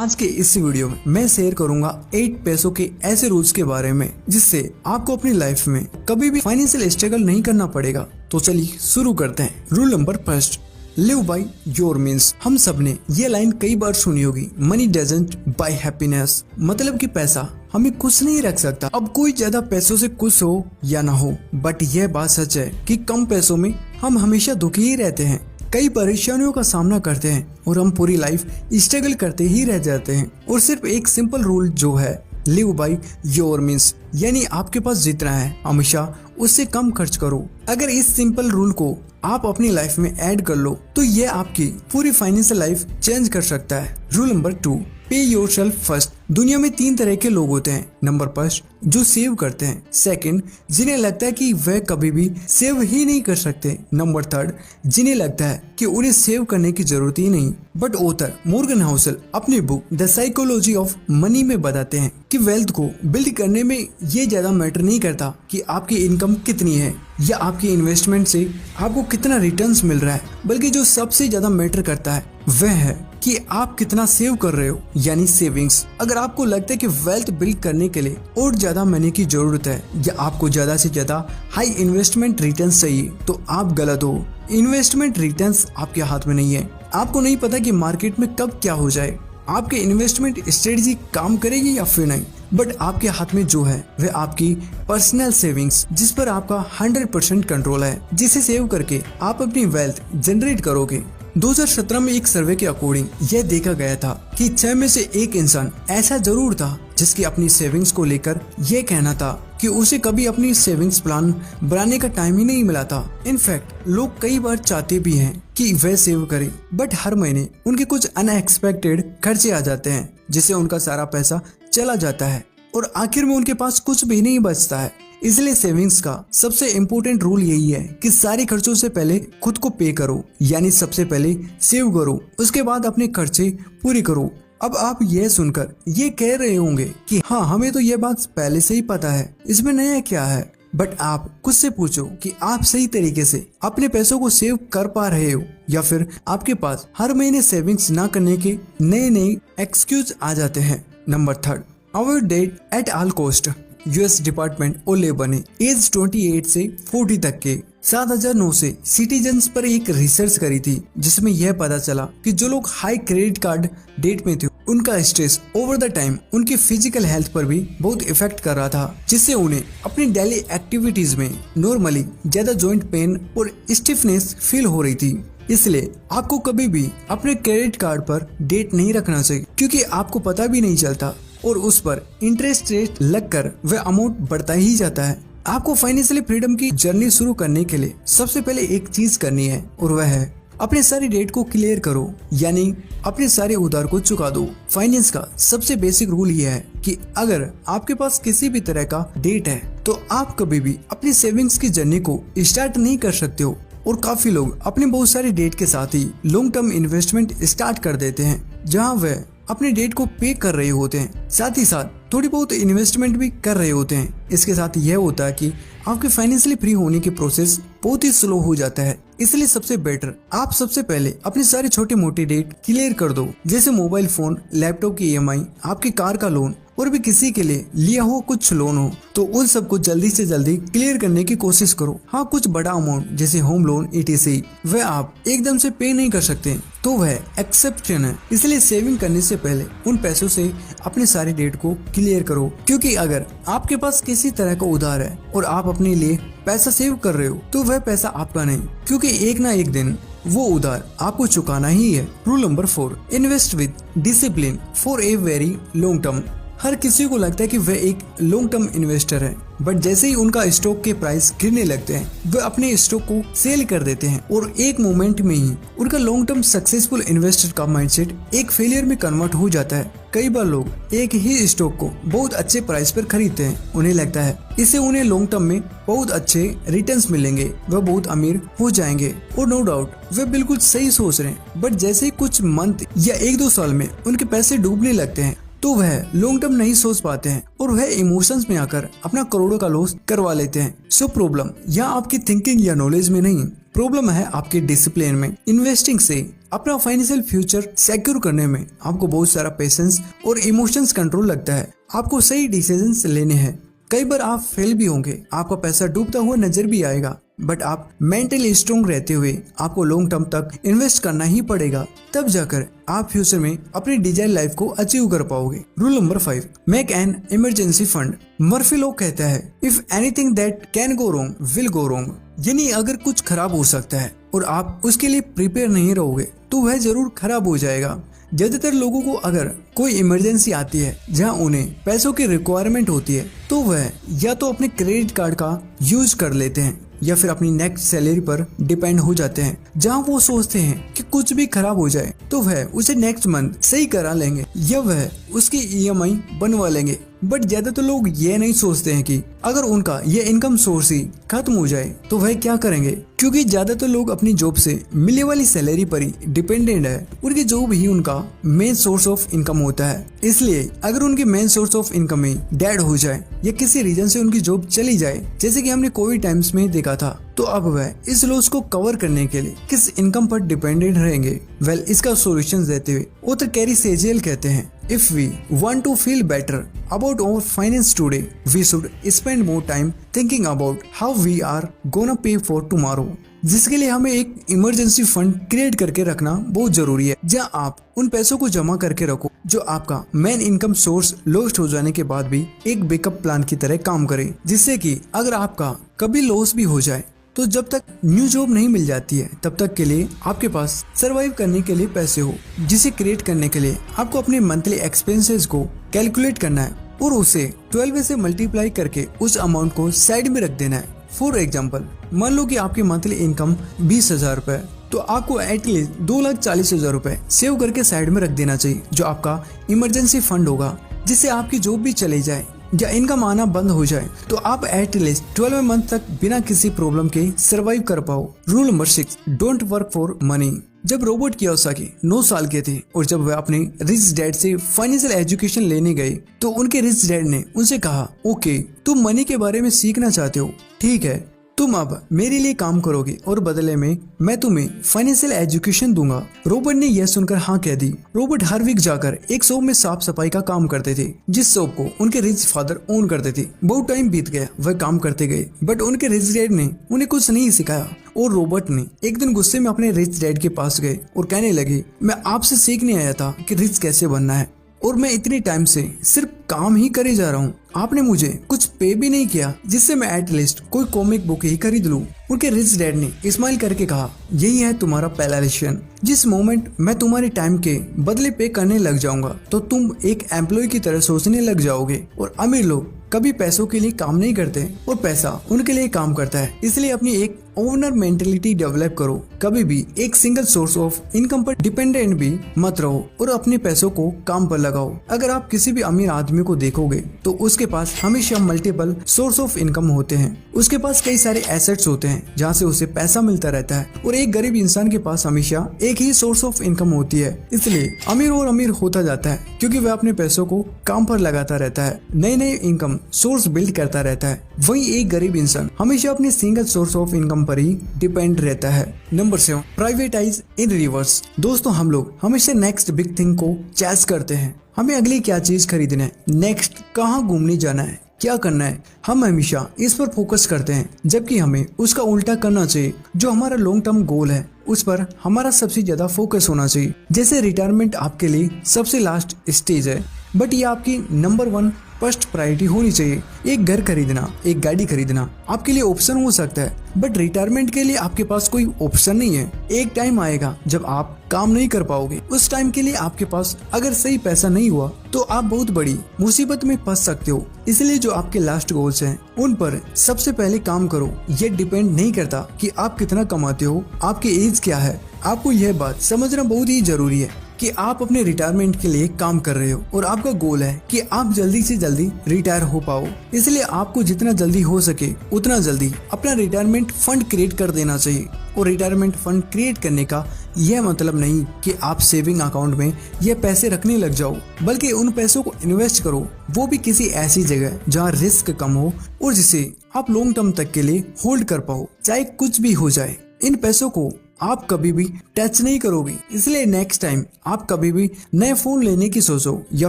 आज के इस वीडियो में मैं शेयर करूंगा 8 पैसों के ऐसे रूल्स के बारे में जिससे आपको अपनी लाइफ में कभी भी फाइनेंशियल स्ट्रगल नहीं करना पड़ेगा। तो चलिए शुरू करते हैं। Rule number first, live by your means. हम सब ने ये लाइन कई बार सुनी होगी, मनी डजंट बाय हैप्पीनेस। मतलब कि पैसा हमें खुश नहीं रख सकता। अब कोई ज्यादा पैसों से खुश हो या ना हो, बट यह बात सच है कि कम पैसों में हम हमेशा दुखी ही रहते हैं, कई परेशानियों का सामना करते हैं और हम पूरी लाइफ स्ट्रगल करते ही रह जाते हैं। और सिर्फ एक सिंपल रूल जो है लिव बाय योर मीन्स, यानी आपके पास जितना है हमेशा उससे कम खर्च करो। अगर इस सिंपल रूल को आप अपनी लाइफ में ऐड कर लो तो ये आपकी पूरी फाइनेंशियल लाइफ चेंज कर सकता है। रूल नंबर 2, पे योरसेल्फ फर्स्ट। दुनिया में 3 तरह के लोग होते हैं। नंबर फर्स्ट, जो सेव करते हैं। सेकंड, जिन्हें लगता है कि वह कभी भी सेव ही नहीं कर सकते। नंबर थर्ड, जिन्हें लगता है कि उन्हें सेव करने की जरूरत ही नहीं। बट ऑथर मॉर्गन हाउसल अपनी book the psychology of money में बताते हैं कि वेल्थ को बिल्ड करने में ये ज्यादा मैटर नहीं करता कि आपकी इनकम कितनी है या आपकी इन्वेस्टमेंट से आपको कितना रिटर्न्स मिल रहा है, बल्कि जो सबसे ज्यादा मैटर करता है वह है कि आप कितना सेव कर रहे हो, यानी सेविंग्स। अगर आपको लगता है कि वेल्थ बिल्ड करने के लिए और ज्यादा मनी की जरूरत है या आपको ज्यादा से ज्यादा हाई इन्वेस्टमेंट रिटर्न्स चाहिए तो आप गलत हो। इन्वेस्टमेंट रिटर्न्स आपके हाथ में नहीं है। आपको नहीं पता कि मार्केट में कब क्या हो जाए, आपके इन्वेस्टमेंट स्ट्रेटजी काम करेगी या फिर नहीं। बट आपके हाथ में जो है वह आपकी पर्सनल सेविंग्स, जिस पर आपका 100% कंट्रोल है, जिसे सेव करके आप अपनी वेल्थ जनरेट करोगे। 2017 में एक सर्वे के अकॉर्डिंग यह देखा गया था कि 6 में से 1 इंसान ऐसा जरूर था जिसकी अपनी सेविंग्स को लेकर यह कहना था कि उसे कभी अपनी सेविंग्स प्लान बनाने का टाइम ही नहीं मिला था। इनफैक्ट लोग कई बार चाहते भी हैं कि वह सेव करें, बट हर महीने उनके कुछ अनएक्सपेक्टेड खर्चे आ जाते हैं जिससे उनका सारा पैसा चला जाता है और आखिर में उनके पास कुछ भी नहीं बचता है। इसलिए सेविंग्स का सबसे इम्पोर्टेंट रूल यही है कि सारे खर्चों से पहले खुद को पे करो, यानी सबसे पहले सेव करो, उसके बाद अपने खर्चे पूरे करो। अब आप यह सुनकर ये कह रहे होंगे कि हाँ, हमें तो ये बात पहले से ही पता है, इसमें नया क्या है। बट आप खुद से पूछो कि आप सही तरीके से अपने पैसों को सेव कर पा रहे हो या फिर आपके पास हर महीने सेविंग्स ना करने के नए एक्सक्यूज आ जाते हैं। Number 3, avoid debt at all cost. US department of labour ने एज 28 से 40 तक के 7,900 सिटीजन्स पर एक रिसर्च करी थी, जिसमें यह पता चला कि जो लोग हाई क्रेडिट कार्ड डेट में थे उनका स्ट्रेस ओवर द टाइम उनकी फिजिकल हेल्थ पर भी बहुत इफेक्ट कर रहा था, जिससे उन्हें अपनी डेली एक्टिविटीज में नॉर्मली ज्यादा जॉइंट पेन और स्टिफनेस फील हो रही थी। इसलिए आपको कभी भी अपने क्रेडिट कार्ड पर डेट नहीं रखना चाहिए, क्योंकि आपको पता भी नहीं चलता और उस पर इंटरेस्ट रेट लगकर वह अमाउंट बढ़ता ही जाता है। आपको फाइनेंशियली फ्रीडम की जर्नी शुरू करने के लिए सबसे पहले एक चीज करनी है और वह है अपने सारी डेट को क्लियर करो, यानी अपने सारे उधार को चुका दो। फाइनेंस का सबसे बेसिक रूल यह है कि अगर आपके पास किसी भी तरह का डेट है तो आप कभी भी अपनी सेविंग्स की जर्नी को स्टार्ट नहीं कर सकते हो। और काफी लोग अपने बहुत सारी डेट के साथ ही लॉन्ग टर्म इन्वेस्टमेंट स्टार्ट कर देते हैं, जहाँ वह अपने डेट को पे कर रहे होते हैं, साथ ही साथ थोड़ी बहुत इन्वेस्टमेंट भी कर रहे होते हैं। इसके साथ यह होता है कि आपके फाइनेंशियली फ्री होने की प्रोसेस बहुत ही स्लो हो जाता है। इसलिए सबसे बेटर आप सबसे पहले अपने सारे छोटे मोटे डेट क्लियर कर दो, जैसे मोबाइल फोन, लैपटॉप की EMI, आपकी कार का लोन और भी किसी के लिए लिया हो कुछ लोन हो, तो उन सबको जल्दी से जल्दी क्लियर करने की कोशिश करो। हाँ, कुछ बड़ा अमाउंट जैसे होम लोन ETC वह आप एकदम से पे नहीं कर सकते, तो वह एक्सेप्शन है। इसलिए सेविंग करने से पहले उन पैसों से अपने सारे डेट को क्लियर करो, क्योंकि अगर आपके पास किसी तरह का उधार है और आप अपने लिए पैसा सेव कर रहे हो तो वह पैसा आपका नहीं, क्योंकि एक ना एक दिन वो उधार आपको चुकाना ही है। Rule number 4, invest with discipline for a very long term. हर किसी को लगता है कि वह एक लॉन्ग टर्म इन्वेस्टर है, बट जैसे ही उनका स्टॉक के प्राइस गिरने लगते हैं वह अपने स्टॉक को सेल कर देते हैं और एक मोमेंट में ही उनका लॉन्ग टर्म सक्सेसफुल इन्वेस्टर का माइंडसेट एक फेलियर में कन्वर्ट हो जाता है। कई बार लोग एक ही स्टॉक को बहुत अच्छे प्राइस पर खरीदते हैं, उन्हें लगता है इससे उन्हें लॉन्ग टर्म में बहुत अच्छे रिटर्न्स मिलेंगे, वह बहुत अमीर हो जाएंगे। और नो डाउट वे बिल्कुल सही सोच रहे हैं, बट जैसे कुछ मंथ या 1-2 साल में उनके पैसे डूबने लगते हैं तो वह लॉन्ग टर्म नहीं सोच पाते हैं और वह इमोशंस में आकर अपना करोड़ों का लॉस करवा लेते हैं। सो प्रॉब्लम यहाँ आपकी थिंकिंग या नॉलेज में नहीं, प्रॉब्लम है आपके डिसिप्लिन में। इन्वेस्टिंग से अपना फाइनेंशियल फ्यूचर सिक्योर करने में आपको बहुत सारा पेशेंस और इमोशंस कंट्रोल लगता है। आपको सही डिसीजंस लेने हैं। कई बार आप फेल भी होंगे, आपका पैसा डूबता हुआ नजर भी आएगा, बट आप मेंटली स्ट्रॉन्ग रहते हुए आपको लॉन्ग टर्म तक इन्वेस्ट करना ही पड़ेगा। तब जाकर आप फ्यूचर में अपनी डिजायर लाइफ को अचीव कर पाओगे। Rule number 5, make an emergency fund. Murphy law कहता है, if anything that can go wrong will go wrong. यानी अगर कुछ खराब हो सकता है और आप उसके लिए प्रिपेयर नहीं रहोगे तो वह जरूर खराब हो जाएगा। ज्यादातर लोगों को अगर कोई इमरजेंसी आती है जहां उन्हें पैसों की रिक्वायरमेंट होती है तो वह या तो अपने क्रेडिट कार्ड का यूज कर लेते हैं या फिर अपनी नेक्स्ट सैलरी पर डिपेंड हो जाते हैं, जहां वो सोचते हैं कि कुछ भी खराब हो जाए तो वह उसे नेक्स्ट मंथ सही करा लेंगे या वह उसकी ईएमआई बनवा लेंगे। बट ज्यादातर लोग ये नहीं सोचते हैं कि अगर उनका ये इनकम सोर्स ही खत्म हो जाए तो वह क्या करेंगे, क्योंकि ज्यादातर लोग अपनी जॉब से मिलने वाली सैलरी पर ही डिपेंडेंट है। उनकी जॉब ही उनका मेन सोर्स ऑफ इनकम होता है। इसलिए अगर उनकी main source of income he dead हो जाए या किसी रीजन से उनकी जॉब चली जाए, जैसे कि हमने कोविड टाइम्स में देखा था, तो अब वह इस लॉस को कवर करने के लिए किस इनकम पर डिपेंडेंट रहेंगे। वेल, इसका सॉल्यूशन देते हुए ऑथर कैरी सेजियल कहते हैं, if we want to feel better about our finance today, we should spend more time thinking about how we are gonna pay for tomorrow। जिसके लिए हमें एक इमरजेंसी फंड क्रिएट करके रखना बहुत जरूरी है, जहां आप उन पैसों को जमा करके रखो जो आपका मेन इनकम सोर्स लॉस्ट हो जाने के बाद भी एक बैकअप प्लान की तरह काम करे, जिससे कि अगर आपका कभी लॉस भी हो जाए तो जब तक न्यू जॉब नहीं मिल जाती है तब तक के लिए आपके पास सरवाइव करने के लिए पैसे हो, जिसे क्रिएट करने के लिए आपको अपने मंथली एक्सपेंसेस को कैलकुलेट करना है और उसे 12 से मल्टीप्लाई करके उस अमाउंट को साइड में रख देना है। फॉर एग्जाम्पल, मान लो कि आपकी मंथली इनकम 20,000 रुपए, तो आपको एटलीस्ट 2,40,000 रुपए सेव करके साइड में रख देना चाहिए, जो आपका इमरजेंसी फंड होगा, जिससे आपकी जॉब भी चली जाए या इनकम आना बंद हो जाए तो आप एटलीस्ट 12 मंथ तक बिना किसी प्रॉब्लम के सरवाइव कर पाओ। Rule number 6, don't work for money. जब रॉबर्ट कियोसाकी 9 साल के थे और जब वे अपने रिच डैड से फाइनेंशियल एजुकेशन लेने गए तो उनके रिच डैड ने उनसे कहा, ओके, तुम मनी के बारे में सीखना चाहते हो, ठीक है, तुम अब मेरे लिए काम करोगे और बदले में मैं तुम्हें फाइनेंशियल एजुकेशन दूंगा। रॉबर्ट ने यह सुनकर हाँ कह दी। रॉबर्ट हर वीक जाकर एक शॉप में साफ सफाई का काम करते थे, जिस शॉप को उनके रिच फादर ओन करते थे। बहुत टाइम बीत गया, वह काम करते गए, बट उनके रिच डैड ने उन्हें कुछ नहीं सिखाया और रॉबर्ट ने एक दिन गुस्से में अपने रिच डैड के पास गए और कहने लगे, मैं आपसे सीखने आया था कि रिच कैसे बनना है और मैं इतने टाइम से सिर्फ काम ही करे जा रहा हूँ, आपने मुझे कुछ पे भी नहीं किया जिससे मैं एटलीस्ट कोई कॉमिक बुक ही खरीद लूं। उनके रिच डैड ने स्माइल करके कहा, यही है तुम्हारा पहला लेसन। जिस मोमेंट मैं तुम्हारे टाइम के बदले पे करने लग जाऊंगा तो तुम एक एम्प्लॉय की तरह सोचने लग जाओगे। और अमीर लोग कभी पैसों के लिए काम नहीं करते और पैसा उनके लिए काम करता है। इसलिए अपनी एक ओनर मेंटेलिटी डेवलप करो। कभी भी एक सिंगल सोर्स ऑफ इनकम पर डिपेंडेंट भी मत रहो और अपने पैसों को काम पर लगाओ। अगर आप किसी भी अमीर आदमी को देखोगे तो उसके पास हमेशा मल्टीपल सोर्स ऑफ इनकम होते हैं। उसके पास कई सारे एसेट्स होते हैं जहाँ से उसे पैसा मिलता रहता है, और एक गरीब इंसान के पास हमेशा एक ही सोर्स ऑफ इनकम होती है। इसलिए अमीर और अमीर होता जाता है क्योंकि वह अपने पैसों को काम पर लगाता रहता है, नए नए इनकम सोर्स बिल्ड करता रहता है। वहीं एक गरीब इंसान हमेशा अपने सिंगल सोर्स ऑफ इनकम पर ही डिपेंड रहता है। नंबर 7, प्राइवेटाइज इन रिवर्स। दोस्तों, हम लोग हमेशा नेक्स्ट बिग थिंग को चेस करते हैं। हमें अगली क्या चीज खरीदना है, नेक्स्ट कहाँ घूमने जाना है, क्या करना है, हम हमेशा इस पर फोकस करते हैं, जबकि हमें उसका उल्टा करना चाहिए। जो हमारा लॉन्ग टर्म गोल है उस पर हमारा सबसे ज्यादा फोकस होना चाहिए। जैसे रिटायरमेंट आपके लिए सबसे लास्ट स्टेज है, बट ये आपकी नंबर 1 फर्स्ट प्रायोरिटी होनी चाहिए। एक घर खरीदना, एक गाड़ी खरीदना आपके लिए ऑप्शन हो सकता है, बट रिटायरमेंट के लिए आपके पास कोई ऑप्शन नहीं है। एक टाइम आएगा जब आप काम नहीं कर पाओगे, उस टाइम के लिए आपके पास अगर सही पैसा नहीं हुआ तो आप बहुत बड़ी मुसीबत में फंस सकते हो। इसलिए जो आपके लास्ट गोल्स हैं उन पर सबसे पहले काम करो। ये डिपेंड नहीं करता कि आप कितना कमाते हो, आपकी एज क्या है। आपको यह बात समझना बहुत ही जरूरी है कि आप अपने रिटायरमेंट के लिए काम कर रहे हो और आपका गोल है कि आप जल्दी से जल्दी रिटायर हो पाओ। इसलिए आपको जितना जल्दी हो सके उतना जल्दी अपना रिटायरमेंट फंड क्रिएट कर देना चाहिए। और रिटायरमेंट फंड क्रिएट करने का यह मतलब नहीं कि आप सेविंग अकाउंट में ये पैसे रखने लग जाओ, बल्कि उन पैसों को इन्वेस्ट करो, वो भी किसी ऐसी जगह जहाँ रिस्क कम हो और जिसे आप लॉन्ग टर्म तक के लिए होल्ड कर पाओ, चाहे कुछ भी हो जाए। इन पैसों को आप कभी भी टच नहीं करोगे। इसलिए नेक्स्ट टाइम आप कभी भी नया फोन लेने की सोचो या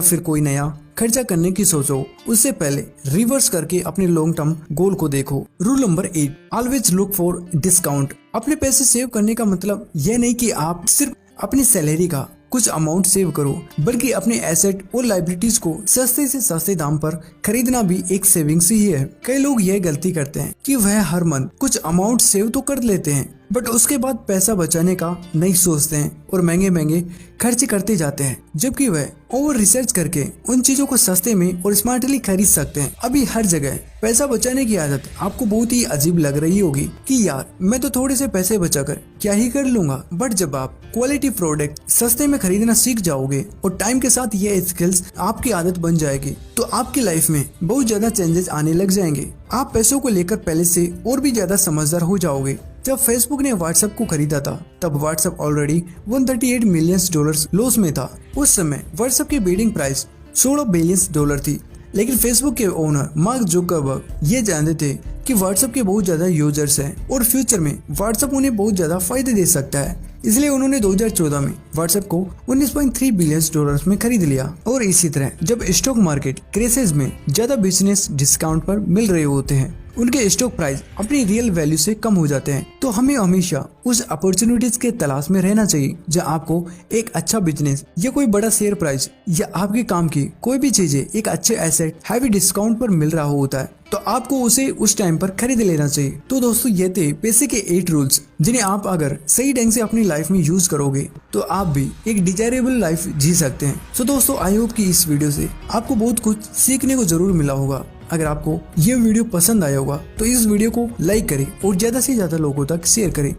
फिर कोई नया खर्चा करने की सोचो, उससे पहले रिवर्स करके अपने लॉन्ग टर्म गोल को देखो। Rule number 8, always look for discount. अपने पैसे सेव करने का मतलब यह नहीं कि आप सिर्फ अपनी सैलरी का कुछ अमाउंट सेव करो, बल्कि अपने एसेट और लाइबिलिटीज को सस्ते से सस्ते दाम पर खरीदना भी एक सेविंग्स ही है। कई लोग यह गलती करते हैं कि वह हर मंथ कुछ अमाउंट सेव तो कर लेते हैं, बट उसके बाद पैसा बचाने का नहीं सोचते हैं और महंगे महंगे खर्च करते जाते हैं, जबकि वह ओवर रिसर्च करके उन चीजों को सस्ते में और स्मार्टली खरीद सकते हैं। अभी हर जगह पैसा बचाने की आदत आपको बहुत ही अजीब लग रही होगी कि यार मैं तो थोड़े से पैसे बचाकर क्या ही कर लूंगा, बट जब आप क्वालिटी प्रोडक्ट सस्ते में खरीदना सीख जाओगे और टाइम के साथ ये स्किल्स आपकी आदत बन जाएगी, तो आपकी लाइफ में बहुत ज्यादा चेंजेस आने लग जाएंगे। आप पैसों को लेकर पहले से और भी ज्यादा समझदार हो जाओगे। जब फेसबुक ने व्हाट्सएप को खरीदा था तब WhatsApp already 138 million dollars loss में था। उस समय व्हाट्सएप की बिडिंग प्राइस 16 बिलियन डॉलर थी, लेकिन फेसबुक के ओनर मार्क जुकरबर्ग ये जानते थे कि व्हाट्सएप के बहुत ज्यादा यूजर्स हैं और फ्यूचर में व्हाट्सएप उन्हें बहुत ज्यादा फायदे दे सकता है। इसलिए उन्होंने 2014 में व्हाट्सएप को 19.3 बिलियन डॉलर्स में खरीद लिया। और इसी तरह जब स्टॉक मार्केट क्रेसेस में ज्यादा बिजनेस डिस्काउंट पर मिल रहे होते हैं, उनके स्टॉक प्राइस अपनी रियल वैल्यू से कम हो जाते हैं, तो हमें हमेशा उस अपॉर्चुनिटीज के तलाश में रहना चाहिए जहां आपको एक अच्छा बिजनेस या कोई बड़ा शेयर प्राइस या आपके काम की कोई भी चीजें एक अच्छे एसेट हैवी डिस्काउंट पर मिल रहा होता है, तो आपको उसे उस टाइम पर खरीद लेना चाहिए। तो दोस्तों ये थे पैसे के 8 रूल्स, जिन्हें आप अगर सही ढंग से अपनी लाइफ में यूज करोगे तो आप भी एक डिजायरेबल लाइफ जी सकते हैं। तो दोस्तों आई होप कि इस वीडियो से आपको बहुत कुछ सीखने को जरूर मिला होगा। अगर आपको ये वीडियो पसंद आया होगा तो इस वीडियो को लाइक करें और ज्यादा से ज्यादा लोगों तक शेयर करें।